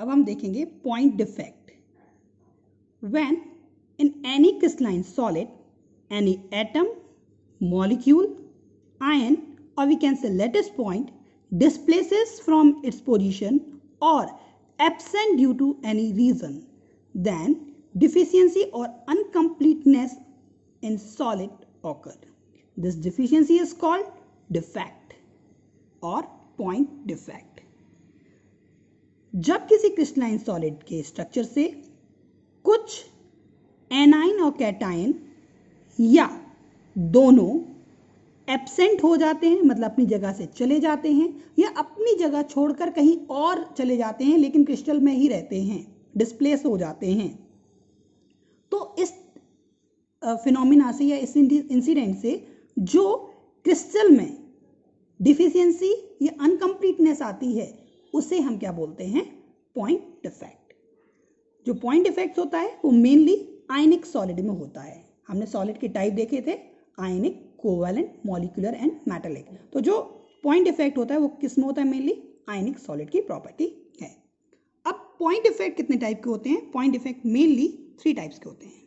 अब हम देखेंगे point defect. When in any crystalline solid any atom, molecule, ion, or we can say lattice point displaces from its position or absent due to any reason, then deficiency or uncompleteness in solid occur. This deficiency is called defect or point defect. जब किसी crystalline solid के structure से कुछ A9 और cation या दोनों absent हो जाते हैं, मतलब अपनी जगह से चले जाते हैं, या अपनी जगह छोड़कर कहीं और चले जाते हैं लेकिन क्रिस्टल में ही रहते हैं, डिस्प्लेस हो जाते हैं, तो इस फिनोमिना से या इस इंसिडेंट से जो क्रिस्टल में डिफिशियंसी या अनकम्प्लीटनेस आती है उसे हम क्या बोलते हैं? Point defect. जो पॉइंट डिफेक्ट होता है वो मेनली आयनिक सॉलिड में होता है। हमने सॉलिड के टाइप देखे थे, आयनिक, कोवैलेंट, मॉलिक्यूलर एंड मेटालिक। तो जो पॉइंट इफेक्ट होता है वो किस में होता है? मेनली आयनिक सॉलिड की प्रॉपर्टी है। अब पॉइंट इफेक्ट कितने टाइप के होते हैं? पॉइंट इफेक्ट मेनली 3 टाइप्स के होते हैं: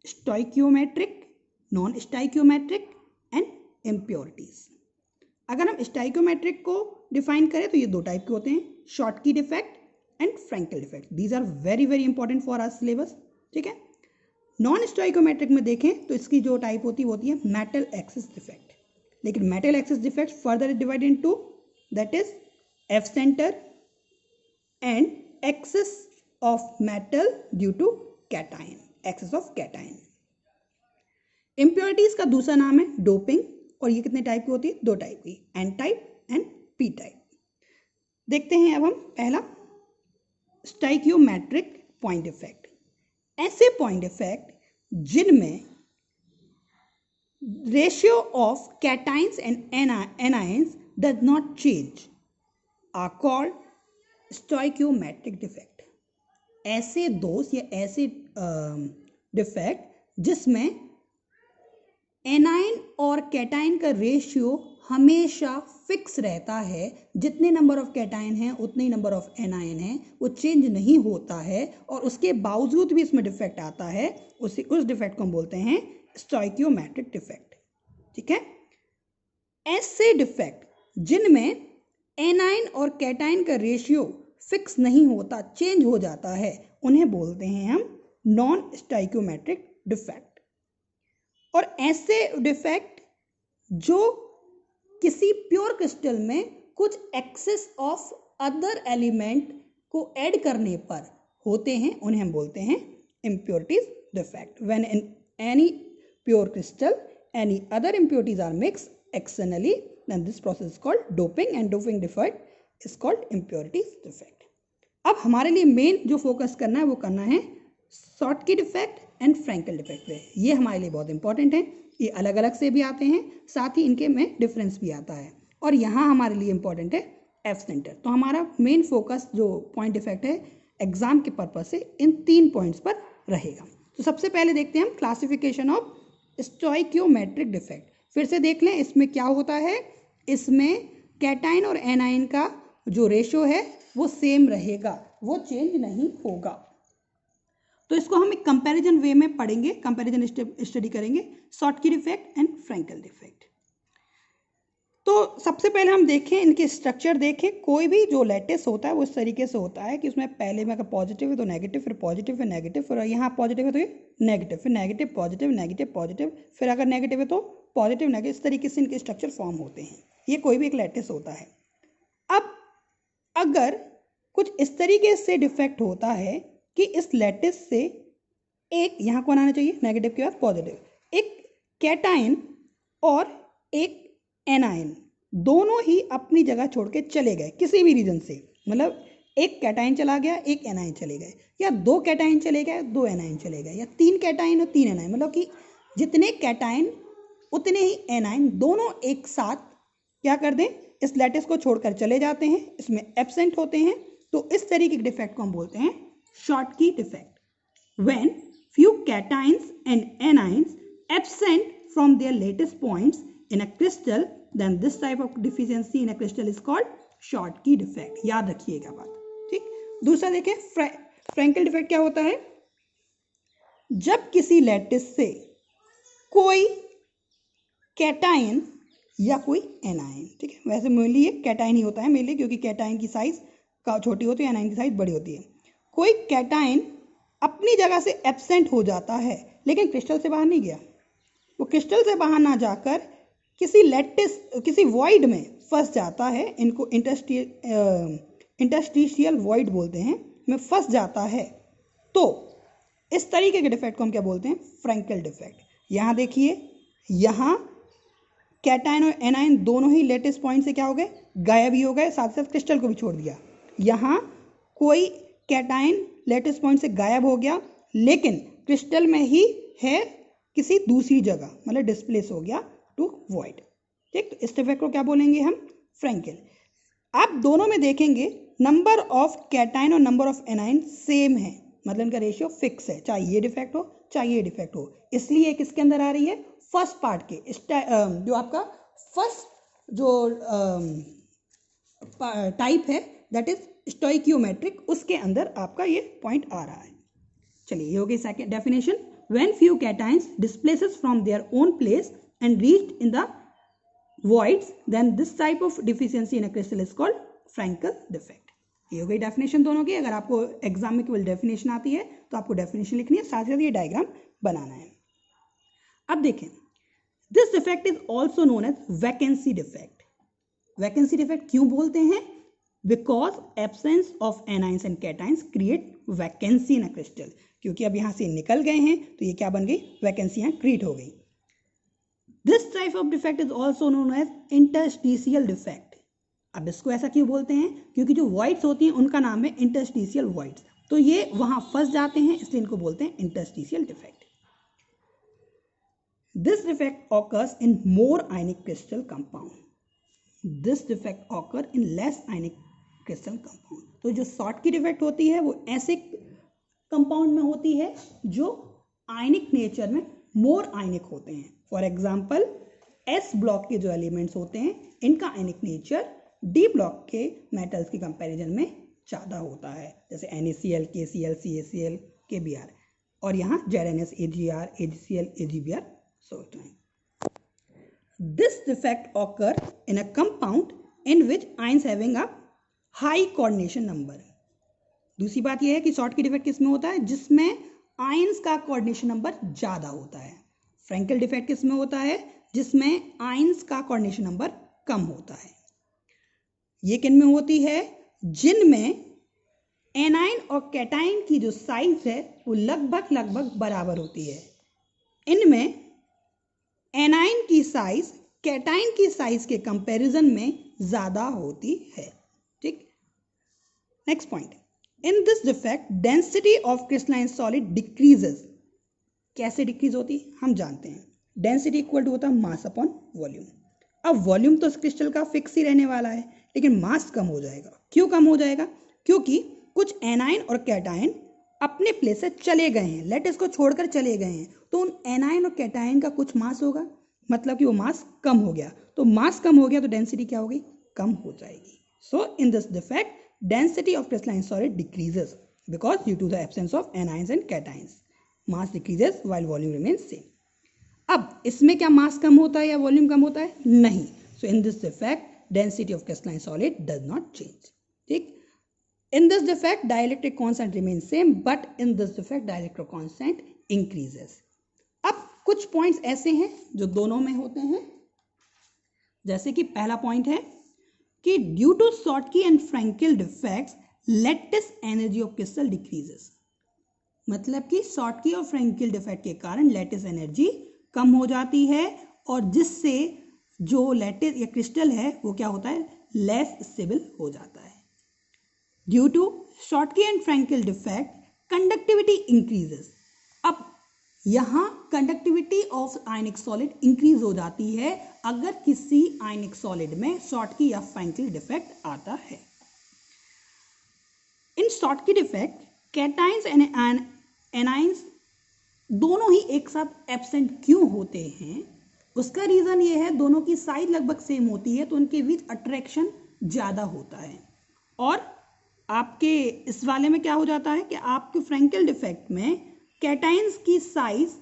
stoichiometric, non stoichiometric and impurities. अगर हम स्टोइकियोमेट्रिक को डिफाइन करें तो ये 2 टाइप के होते हैं: Schottky defect and Frenkel defect. These are very very important for our syllabus, ठीक है। नॉन स्टोइकोमेट्रिक में देखें तो इसकी जो टाइप होती है मेटल एक्सिस डिफेक्ट। लेकिन metal excess defect further divide into that is F centre and excess of metal due to cation, excess of cation. Impurities का दूसरा नाम है डोपिंग, और ये कितने टाइप की होती है? 2 टाइप की, n type and p type. देखते हैं अब हम पहला स्टोइकियोमेट्रिक पॉइंट इफेक्ट। ऐसे पॉइंट इफेक्ट जिनमें ratio of cations and anions does not change are called stoichiometric defect. ऐसे दोष या ऐसे डिफेक्ट जिसमें एनाइन और कैटाइन का रेशियो हमेशा फिक्स रहता है, जितने नंबर ऑफ कैटाइन हैं उतने ही नंबर ऑफ एनाइन हैं, वो चेंज नहीं होता है, और उसके बावजूद भी इसमें डिफेक्ट आता है, उस डिफेक्ट को हम बोलते हैं स्टोइकियोमेट्रिक डिफेक्ट, ठीक है। ऐसे डिफेक्ट जिनमें एनाइन और कैटाइन का रेशियो फिक्स नहीं होता, चेंज हो जाता है, उन्हें बोलते हैं हम नॉन स्टोइकियोमेट्रिक डिफेक्ट। और ऐसे डिफेक्ट जो किसी प्योर क्रिस्टल में कुछ एक्सेस ऑफ अदर एलिमेंट को ऐड करने पर होते हैं, उन्हें हम बोलते हैं impurities defect. When in any pure crystal any other impurities are mixed externally, then this process is called doping, and doping defect is called impurities defect. अब हमारे लिए मेन जो फोकस करना है वो करना है Schottky defect and Frenkel defect पे। ये हमारे लिए बहुत इंपॉर्टेंट है, ये अलग अलग से भी आते हैं, साथ ही इनके में डिफरेंस भी आता है, और यहाँ हमारे लिए इंपॉर्टेंट है एफ सेंटर। तो हमारा मेन फोकस जो पॉइंट डिफेक्ट है एग्जाम के पर्पज से इन 3 पॉइंट्स पर रहेगा। तो सबसे पहले देखते हैं हम क्लासिफिकेशन ऑफ स्टोइकियोमेट्रिक डिफेक्ट। फिर से देख लें इसमें क्या होता है। इसमें कैटाइन और एनाइन का जो रेशियो है वो सेम रहेगा, वो चेंज नहीं होगा। तो इसको हम एक कंपैरिजन वे में पढ़ेंगे, कंपैरिजन स्टडी करेंगे, Schottky defect and Frenkel defect. तो सबसे पहले हम देखें इनके स्ट्रक्चर देखें। कोई भी जो लैटिस होता है वो इस तरीके से होता है कि उसमें पहले में अगर पॉजिटिव है तो नेगेटिव, फिर पॉजिटिव फिर नेगेटिव, फिर यहाँ पॉजिटिव है तो ये नेगेटिव, फिर नेगेटिव पॉजिटिव नेगेटिव पॉजिटिव, फिर अगर नेगेटिव है तो पॉजिटिव नेगेटिव। इस तरीके से इनके स्ट्रक्चर फॉर्म होते हैं। ये कोई भी एक लैटिस होता है। अब अगर कुछ इस तरीके से डिफेक्ट होता है कि इस लैटिस से एक यहाँ कौन आना चाहिए? नेगेटिव के बाद पॉजिटिव, एक कैटाइन और एक एनाइन दोनों ही अपनी जगह छोड़ के चले गए किसी भी रीजन से, मतलब एक कैटाइन चला गया, एक एनाइन चले गए, या 2 कैटाइन चले गए, 2 एनाइन चले गए, या 3 कैटाइन और 3 एनाइन, मतलब कि जितने कैटाइन उतने ही एनाइन दोनों एक साथ क्या कर दें? इस लैटिस को छोड़कर चले जाते हैं, इसमें एब्सेंट होते हैं। तो इस तरीके के डिफेक्ट को हम बोलते हैं Schottky defect. When few cations and anions absent from their lattice points in a crystal, then this type of deficiency in a crystal is called Schottky defect। याद रखिएगा बात, ठीक। दूसरा देखें, फ्रैंकल डिफेक्ट क्या होता है? जब किसी लैटिस से कोई कैटायन या कोई एनायन, ठीक है, वैसे मेनली ये कैटायन ही होता है मेनली, क्योंकि कैटायन की साइज का छोटी होती है, एनायन की साइज बड़ी होती है। कोई कैटायन अपनी जगह से एब्सेंट हो जाता है लेकिन क्रिस्टल से बाहर नहीं गया, वो क्रिस्टल से बाहर ना जाकर किसी लैटिस, किसी वॉइड में फंस जाता है, इनको इंटरस्टिशियल वॉइड बोलते हैं, में फंस जाता है, तो इस तरीके के डिफेक्ट को हम क्या बोलते हैं? Frenkel defect. यहाँ देखिए, यहाँ कैटायन और एनायन दोनों ही लेटेस्ट पॉइंट से क्या हो गए? गायब ही हो गए, साथ साथ क्रिस्टल को भी छोड़ दिया। यहाँ कोई कैटायन लेटेस्ट पॉइंट से गायब हो गया लेकिन क्रिस्टल में ही है किसी दूसरी जगह, मतलब डिस्प्लेस हो गया टू वॉइड, ठीक। तो इस डिफेक्ट को क्या बोलेंगे हम? फ्रैंकल। आप दोनों में देखेंगे नंबर ऑफ कैटायन और नंबर ऑफ एनायन सेम है, मतलब इनका रेशियो फिक्स है, चाहे ये डिफेक्ट हो चाहे ये डिफेक्ट हो। इसलिए किसके अंदर आ रही है? फर्स्ट पार्ट के, जो आपका फर्स्ट जो टाइप है दैट इज स्टोइकियोमेट्रिक, उसके अंदर आपका ये पॉइंट आ रहा है। चलिए, ये हो गई second definition. When few cations displaces from their own place and reached in the voids, then this type of deficiency in a crystal is called Frankel defect. ये हो गई डेफिनेशन दोनों की। अगर आपको एग्जाम में केवल डेफिनेशन आती है तो आपको डेफिनेशन लिखनी है, साथ साथ ये डायग्राम बनाना है। अब देखें, this defect is also known as vacancy defect. Vacancy defect क्यों बोलते हैं? Because absence of anions and cations create vacancy in a crystal. क्योंकि अब यहाँ से निकल गए हैं तो ये क्या बन गई? वैकेंसी यहाँ क्रिएट हो गई। This type of defect is also known as interstitial defect. अब इसको ऐसा क्यों बोलते हैं? क्योंकि जो voids होती हैं उनका नाम है interstitial voids, तो ये वहां फंस जाते हैं, इसलिए इनको बोलते हैं interstitial defect. This defect occurs in more ionic crystal compound. This defect occur in less ionic crystal compound. तो जो शॉर्ट की डिफेक्ट होती है वो ऐसे कंपाउंड में होती है जो आयनिक नेचर में मोर आयनिक होते हैं। फॉर एग्जाम्पल, एस ब्लॉक के जो एलिमेंट्स होते हैं इनका आयनिक नेचर डी ब्लॉक के मेटल्स के कंपैरिजन में ज़्यादा होता है, जैसे NaCl, KCl, CaCl, KBr, और यहाँ ZnS, AgR, AgCl, AgBr, so on. This defect occur in a compound in which ions having a high coordination number. दूसरी बात यह है कि शॉर्ट की डिफेक्ट किसमें होता है? जिसमें आयंस का कोऑर्डिनेशन नंबर ज़्यादा होता है। फ्रैंकल डिफेक्ट किसमें होता है? जिसमें आयंस का कोऑर्डिनेशन नंबर कम होता है। ये किन में होती है? जिनमें एनाइन और कैटाइन की जो साइज है वो लगभग बराबर होती है। इनमें एनाइन की साइज कैटाइन की साइज के कंपैरिजन में ज़्यादा होती है, ठीक। Next point, in this defect density of crystalline solid decreases. कैसे डिक्रीज होती हम जानते हैं, डेंसिटी इक्वल टू होता है मास अपॉन वॉल्यूम। अब वॉल्यूम तो क्रिस्टल का फिक्स ही रहने वाला है लेकिन मास कम हो जाएगा। क्यों कम हो जाएगा? क्योंकि कुछ एनाइन और कैटाइन अपने प्लेस से चले गए हैं, लेट को छोड़कर चले गए हैं, तो उन एनाइन और कैटाइन का कुछ मास होगा, मतलब कि वो मास कम हो गया। तो मास कम हो गया तो डेंसिटी क्या होगी? कम हो जाएगी। So in this defect density of crystalline solid decreases because due to the absence of anions and cations. Mass decreases while volume remains same. अब इसमें क्या मास कम होता है या वॉल्यूम कम होता है? नहीं। So in this defect density of crystalline solid does not change, ठीक। In this defect dielectric constant remains same but in this defect dielectric constant increases. अब कुछ पॉइंट्स ऐसे हैं जो दोनों में होते हैं, जैसे कि पहला पॉइंट है कि due to Schottky and Frenkel defects lattice energy of crystal decreases. मतलब कि शॉर्टकी और फ्रैंकल डिफेक्ट के कारण लैटिस एनर्जी कम हो जाती है और जिससे जो लैटिस या क्रिस्टल है वो क्या होता है? लेस स्टेबल हो जाता है। Due to Schottky and Frenkel defect conductivity increases. अब यहाँ conductivity of ionic solid increase हो जाती है अगर किसी आयनिक सॉलिड में शॉर्टकी या फ्रैंकल डिफेक्ट आता है। In Schottky defect cations and anions दोनों ही एक साथ एब्सेंट क्यों होते हैं? उसका रीज़न ये है, दोनों की साइज लगभग सेम होती है तो उनके बीच अट्रैक्शन ज़्यादा होता है और आपके इस वाले में क्या हो जाता है कि आपके फ्रैंकेल डिफेक्ट में कैटाइंस की साइज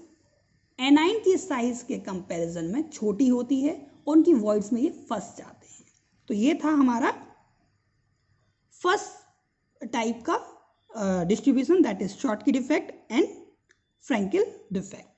एनाइन की साइज के कंपैरिजन में छोटी होती है और उनकी वॉइड्स में ये फंस जाते हैं। तो ये था हमारा फर्स्ट टाइप का distribution, that is Schottky defect and Frenkel defect.